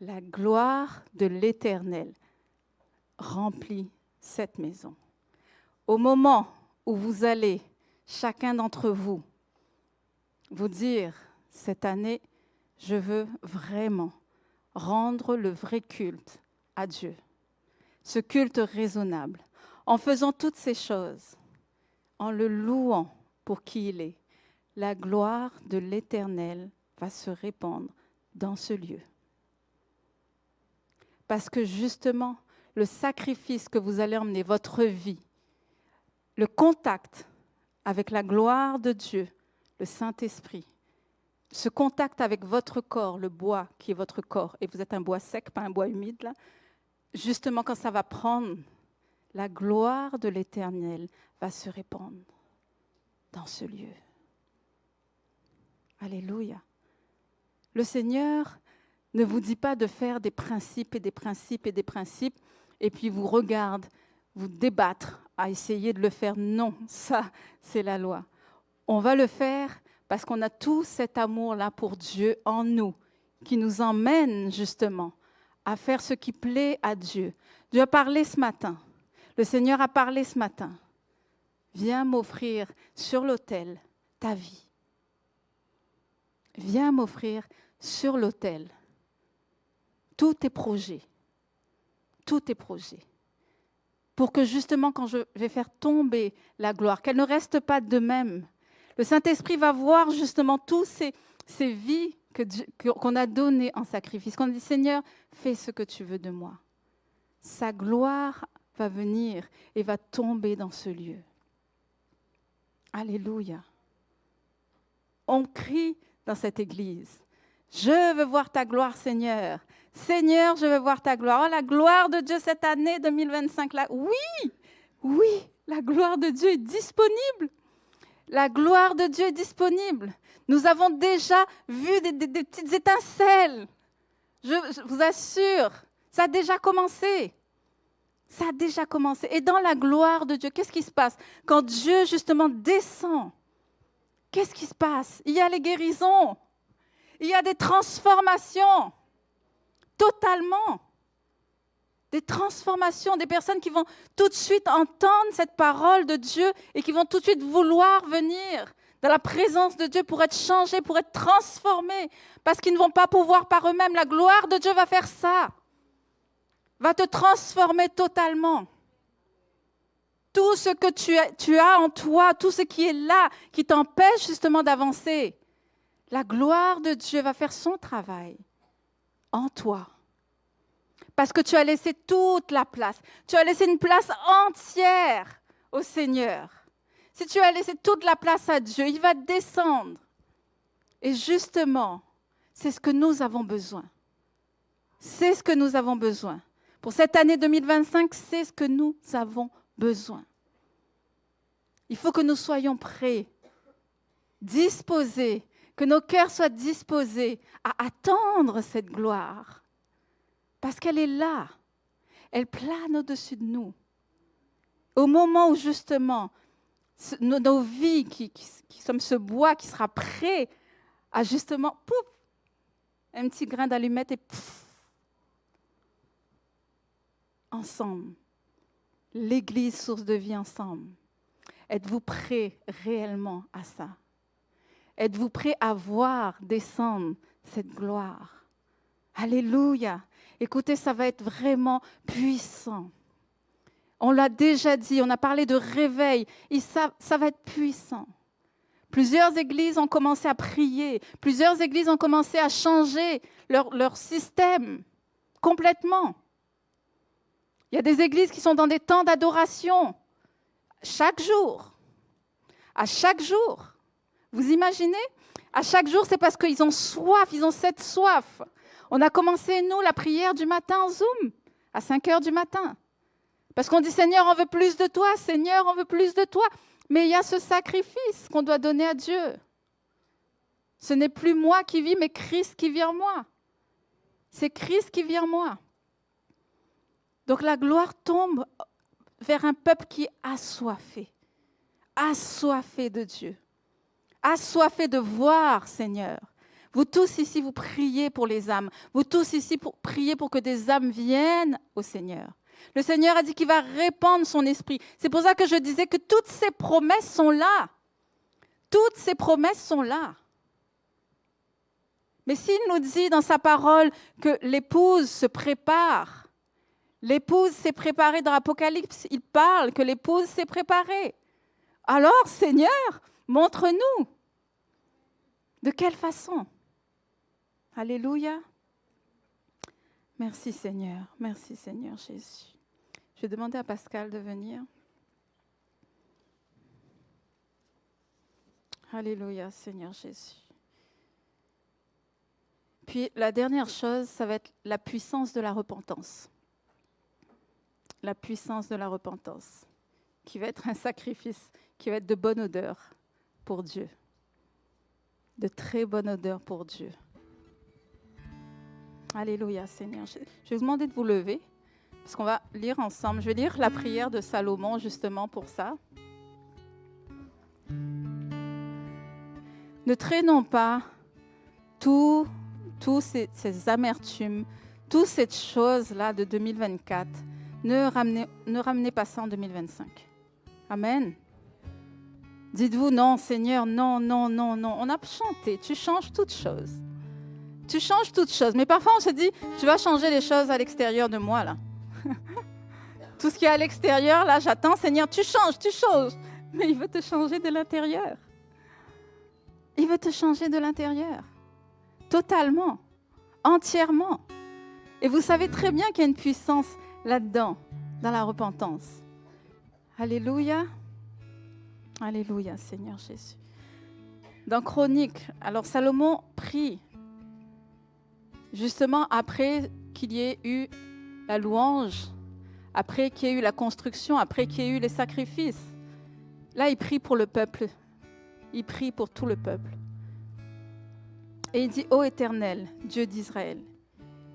La gloire de l'Éternel remplit cette maison. Au moment où vous allez, chacun d'entre vous, vous dire, cette année, je veux vraiment rendre le vrai culte à Dieu, ce culte raisonnable, en faisant toutes ces choses, en le louant pour qui il est, la gloire de l'Éternel va se répandre dans ce lieu. Parce que justement, le sacrifice que vous allez emmener, votre vie, le contact avec la gloire de Dieu, le Saint-Esprit, ce contact avec votre corps, le bois qui est votre corps, et vous êtes un bois sec, pas un bois humide, là, justement quand ça va prendre, la gloire de l'Éternel va se répandre dans ce lieu. Alléluia. Le Seigneur ne vous dit pas de faire des principes et des principes et des principes, et puis vous regarde, vous débattre à essayer de le faire. Non, ça, c'est la loi. On va le faire parce qu'on a tout cet amour-là pour Dieu en nous, qui nous emmène justement à faire ce qui plaît à Dieu. Dieu a parlé ce matin. Le Seigneur a parlé ce matin. Viens m'offrir sur l'autel ta vie. Viens m'offrir sur l'autel tous tes projets. Tous tes projets. Pour que justement, quand je vais faire tomber la gloire, qu'elle ne reste pas de même. Le Saint-Esprit va voir justement toutes ces vies qu'on a données en sacrifice. Qu'on a dit, Seigneur, fais ce que tu veux de moi. Sa gloire va venir et va tomber dans ce lieu. Alléluia. On crie dans cette église. Je veux voir ta gloire, Seigneur. Seigneur, je veux voir ta gloire. Oh, la gloire de Dieu cette année 2025. Là. Oui, la gloire de Dieu est disponible. La gloire de Dieu est disponible. Nous avons déjà vu des petites étincelles. Je vous assure, ça a déjà commencé. Ça a déjà commencé. Et dans la gloire de Dieu, qu'est-ce qui se passe? Quand Dieu, justement, descend, qu'est-ce qui se passe? Il y a les guérisons. Il y a des transformations. Totalement. Des transformations, des personnes qui vont tout de suite entendre cette parole de Dieu et qui vont tout de suite vouloir venir dans la présence de Dieu pour être changés, pour être transformés, parce qu'ils ne vont pas pouvoir par eux-mêmes. La gloire de Dieu va faire ça, va te transformer totalement. Tout ce que tu as en toi, tout ce qui est là, qui t'empêche justement d'avancer, la gloire de Dieu va faire son travail en toi. Parce que tu as laissé toute la place. Tu as laissé une place entière au Seigneur. Si tu as laissé toute la place à Dieu, il va descendre. Et justement, c'est ce que nous avons besoin. C'est ce que nous avons besoin. Pour cette année 2025, c'est ce que nous avons besoin. Il faut que nous soyons prêts, disposés, que nos cœurs soient disposés à attendre cette gloire. Parce qu'elle est là. Elle plane au-dessus de nous. Au moment où justement, nos vies, qui sommes ce bois qui sera prêt à justement, pouf, un petit grain d'allumette et pouf, ensemble. L'Église, source de vie ensemble. Êtes-vous prêts réellement à ça? Êtes-vous prêts à voir descendre cette gloire? Alléluia! Écoutez, ça va être vraiment puissant. On l'a déjà dit, on a parlé de réveil, et ça va être puissant. Plusieurs églises ont commencé à prier, plusieurs églises ont commencé à changer leur système complètement. Il y a des églises qui sont dans des temps d'adoration, chaque jour. À chaque jour. Vous imaginez? À chaque jour, c'est parce qu'ils ont soif, ils ont cette soif. On a commencé, nous, la prière du matin en Zoom, à 5 heures du matin. Parce qu'on dit, Seigneur, on veut plus de toi, Seigneur, on veut plus de toi. Mais il y a ce sacrifice qu'on doit donner à Dieu. Ce n'est plus moi qui vis, mais Christ qui vit en moi. C'est Christ qui vit en moi. Donc la gloire tombe vers un peuple qui est assoiffé de Dieu, assoiffé de voir, Seigneur. Vous tous ici, vous priez pour les âmes. Vous tous ici, priez pour que des âmes viennent au Seigneur. Le Seigneur a dit qu'il va répandre son esprit. C'est pour ça que je disais que toutes ces promesses sont là. Toutes ces promesses sont là. Mais s'il nous dit dans sa parole que l'épouse se prépare, l'épouse s'est préparée dans l'Apocalypse, il parle que l'épouse s'est préparée. Alors, Seigneur, montre-nous. De quelle façon? Alléluia. Merci Seigneur Jésus. Je vais demander à Pascal de venir. Alléluia Seigneur Jésus. Puis la dernière chose, ça va être la puissance de la repentance. La puissance de la repentance, qui va être un sacrifice, qui va être de bonne odeur pour Dieu. De très bonne odeur pour Dieu. Alléluia, Seigneur. Je vais vous demander de vous lever, parce qu'on va lire ensemble. Je vais lire la prière de Salomon, justement, pour ça. Ne traînons pas tous ces amertumes, toutes ces choses-là de 2024. Ne ramenez pas ça en 2025. Amen. Dites-vous, non, Seigneur, non. On a chanté, tu changes toutes choses. Tu changes toutes choses. Mais parfois, on se dit, tu vas changer les choses à l'extérieur de moi, là. Tout ce qui est à l'extérieur, là, j'attends, Seigneur, tu changes. Mais il veut te changer de l'intérieur. Il veut te changer de l'intérieur. Totalement. Entièrement. Et vous savez très bien qu'il y a une puissance là-dedans, dans la repentance. Alléluia. Alléluia, Seigneur Jésus. Dans Chroniques, alors Salomon prie, justement après qu'il y ait eu la louange, après qu'il y ait eu la construction, après qu'il y ait eu les sacrifices. Là, il prie pour le peuple. Il prie pour tout le peuple. Et il dit, ô Éternel, Dieu d'Israël,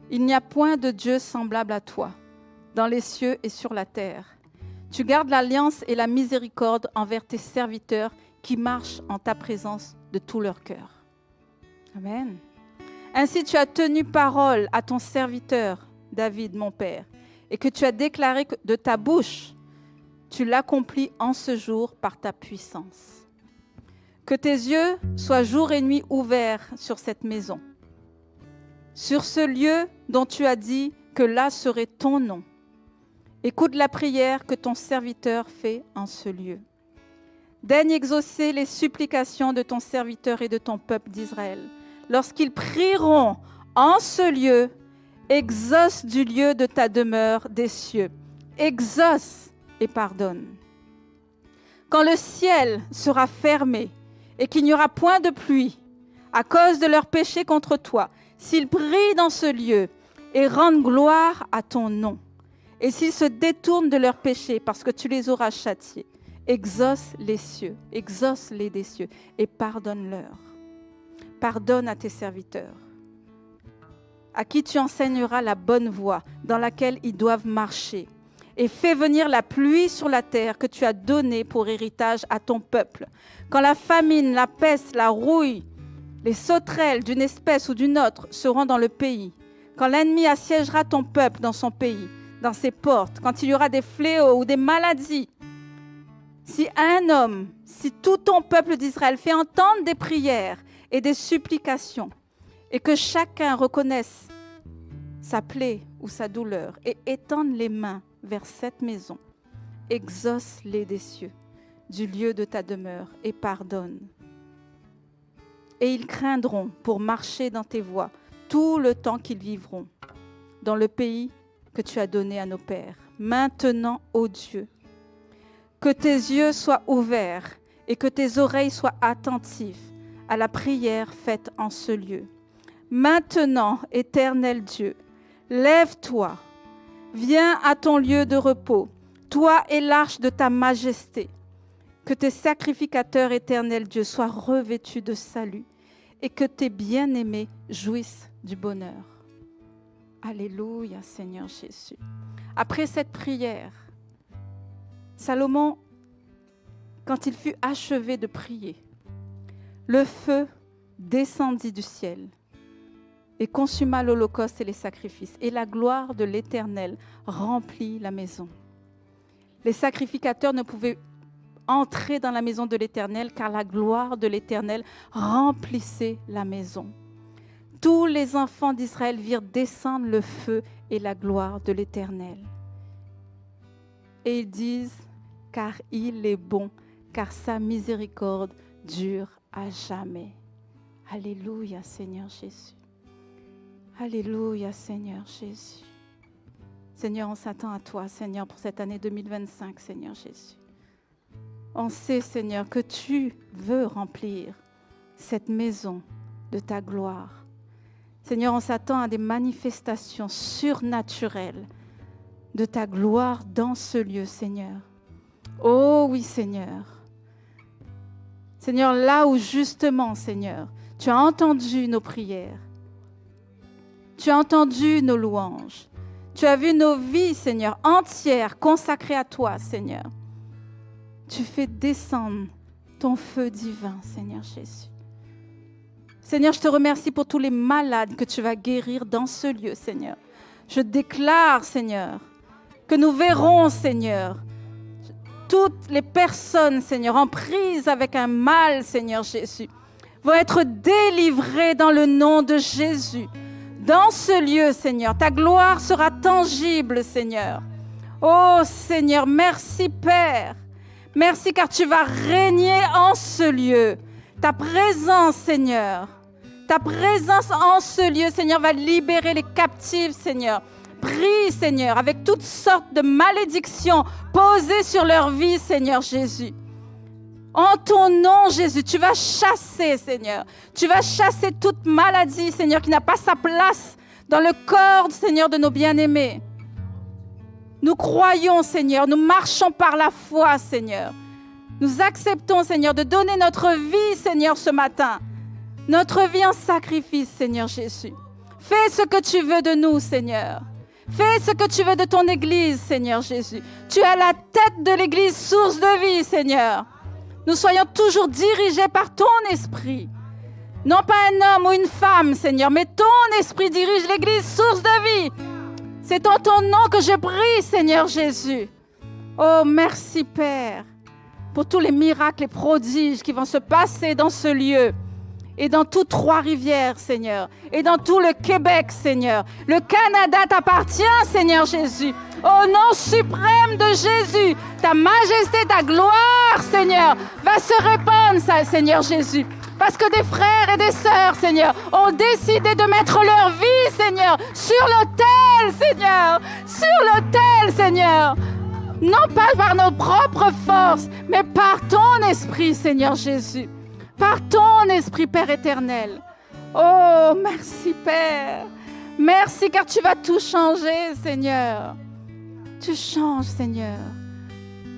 il n'y a point de Dieu semblable à toi, dans les cieux et sur la terre. Tu gardes l'alliance et la miséricorde envers tes serviteurs qui marchent en ta présence de tout leur cœur. Amen. Ainsi tu as tenu parole à ton serviteur, David, mon père, et que tu as déclaré de ta bouche, tu l'accomplis en ce jour par ta puissance. Que tes yeux soient jour et nuit ouverts sur cette maison, sur ce lieu dont tu as dit que là serait ton nom. Écoute la prière que ton serviteur fait en ce lieu. Daigne exaucer les supplications de ton serviteur et de ton peuple d'Israël. Lorsqu'ils prieront en ce lieu, exauce du lieu de ta demeure des cieux. Exauce et pardonne. Quand le ciel sera fermé et qu'il n'y aura point de pluie à cause de leurs péchés contre toi, s'ils prient dans ce lieu et rendent gloire à ton nom, et s'ils se détournent de leurs péchés parce que tu les auras châtiés, exauce les cieux, exauce-les des cieux et pardonne-leur. Pardonne à tes serviteurs, à qui tu enseigneras la bonne voie dans laquelle ils doivent marcher, et fais venir la pluie sur la terre que tu as donnée pour héritage à ton peuple. Quand la famine, la peste, la rouille, les sauterelles d'une espèce ou d'une autre seront dans le pays, quand l'ennemi assiégera ton peuple dans son pays, dans ses portes, quand il y aura des fléaux ou des maladies, si un homme, si tout ton peuple d'Israël fait entendre des prières et des supplications, et que chacun reconnaisse sa plaie ou sa douleur et étende les mains vers cette maison, exauce-les des cieux, du lieu de ta demeure, et pardonne. Et ils craindront pour marcher dans tes voies tout le temps qu'ils vivront dans le pays que tu as donné à nos pères. Maintenant, ô Dieu, que tes yeux soient ouverts et que tes oreilles soient attentives à la prière faite en ce lieu. Maintenant, Éternel Dieu, lève-toi, viens à ton lieu de repos, toi et l'arche de ta majesté. Que tes sacrificateurs, Éternel Dieu, soient revêtus de salut et que tes bien-aimés jouissent du bonheur. Alléluia, Seigneur Jésus. Après cette prière, Salomon, quand il fut achevé de prier, le feu descendit du ciel et consuma l'holocauste et les sacrifices, et la gloire de l'Éternel remplit la maison. Les sacrificateurs ne pouvaient entrer dans la maison de l'Éternel car la gloire de l'Éternel remplissait la maison. Tous les enfants d'Israël virent descendre le feu et la gloire de l'Éternel. Et ils disent, car il est bon, car sa miséricorde dure à jamais. Alléluia, Seigneur Jésus. Alléluia, Seigneur Jésus. Seigneur, on s'attend à toi, Seigneur, pour cette année 2025, Seigneur Jésus. On sait, Seigneur, que tu veux remplir cette maison de ta gloire. Seigneur, on s'attend à des manifestations surnaturelles de ta gloire dans ce lieu, Seigneur. Oh oui, Seigneur. Seigneur, là où justement, Seigneur, tu as entendu nos prières, tu as entendu nos louanges, tu as vu nos vies, Seigneur, entières, consacrées à toi, Seigneur. Tu fais descendre ton feu divin, Seigneur Jésus. Seigneur, je te remercie pour tous les malades que tu vas guérir dans ce lieu, Seigneur. Je déclare, Seigneur, que nous verrons, Seigneur, toutes les personnes, Seigneur, en prise avec un mal, Seigneur Jésus, vont être délivrées dans le nom de Jésus. Dans ce lieu, Seigneur, ta gloire sera tangible, Seigneur. Oh, Seigneur, merci, Père. Merci car tu vas régner en ce lieu. Ta présence, Seigneur, ta présence en ce lieu, Seigneur, va libérer les captifs, Seigneur. Prie, Seigneur, avec toutes sortes de malédictions posées sur leur vie, Seigneur Jésus. En ton nom, Jésus, tu vas chasser, Seigneur. Tu vas chasser toute maladie, Seigneur, qui n'a pas sa place dans le corps, Seigneur, de nos bien-aimés. Nous croyons, Seigneur, nous marchons par la foi, Seigneur. Nous acceptons, Seigneur, de donner notre vie, Seigneur, ce matin. Notre vie en sacrifice, Seigneur Jésus. Fais ce que tu veux de nous, Seigneur. Fais ce que tu veux de ton Église, Seigneur Jésus. Tu es à la tête de l'Église, source de vie, Seigneur. Nous soyons toujours dirigés par ton esprit. Non pas un homme ou une femme, Seigneur, mais ton esprit dirige l'Église, source de vie. C'est en ton nom que je prie, Seigneur Jésus. Oh, merci, Père. pour tous les miracles et prodiges qui vont se passer dans ce lieu. Et dans toutes Trois-Rivières, Seigneur. Et dans tout le Québec, Seigneur. Le Canada t'appartient, Seigneur Jésus. Au nom suprême de Jésus, ta majesté, ta gloire, Seigneur, va se répandre, Seigneur Jésus. Parce que des frères et des sœurs, Seigneur, ont décidé de mettre leur vie, Seigneur, sur l'autel, Seigneur. Sur l'autel, Seigneur. Non pas par nos propres forces, mais par ton esprit, Seigneur Jésus. Par ton esprit, Père éternel. Oh, merci, Père. Merci, car tu vas tout changer, Seigneur. Tu changes, Seigneur.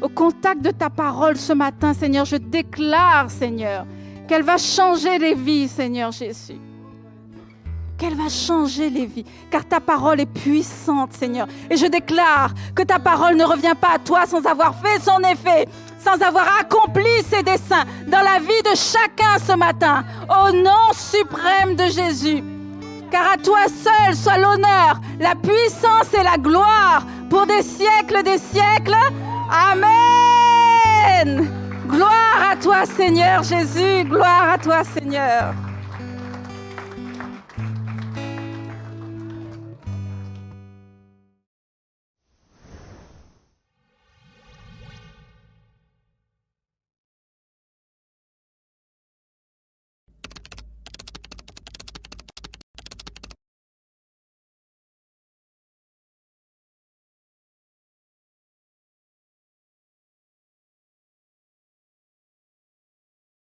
Au contact de ta parole ce matin, Seigneur, je déclare, Seigneur, qu'elle va changer les vies, Seigneur Jésus. Qu'elle va changer les vies, car ta parole est puissante, Seigneur. Et je déclare que ta parole ne revient pas à toi sans avoir fait son effet, sans avoir accompli ses desseins dans la vie de chacun ce matin, au nom suprême de Jésus. Car à toi seul soit l'honneur, la puissance et la gloire pour des siècles des siècles. Amen. Gloire à toi, Seigneur Jésus. Gloire à toi, Seigneur.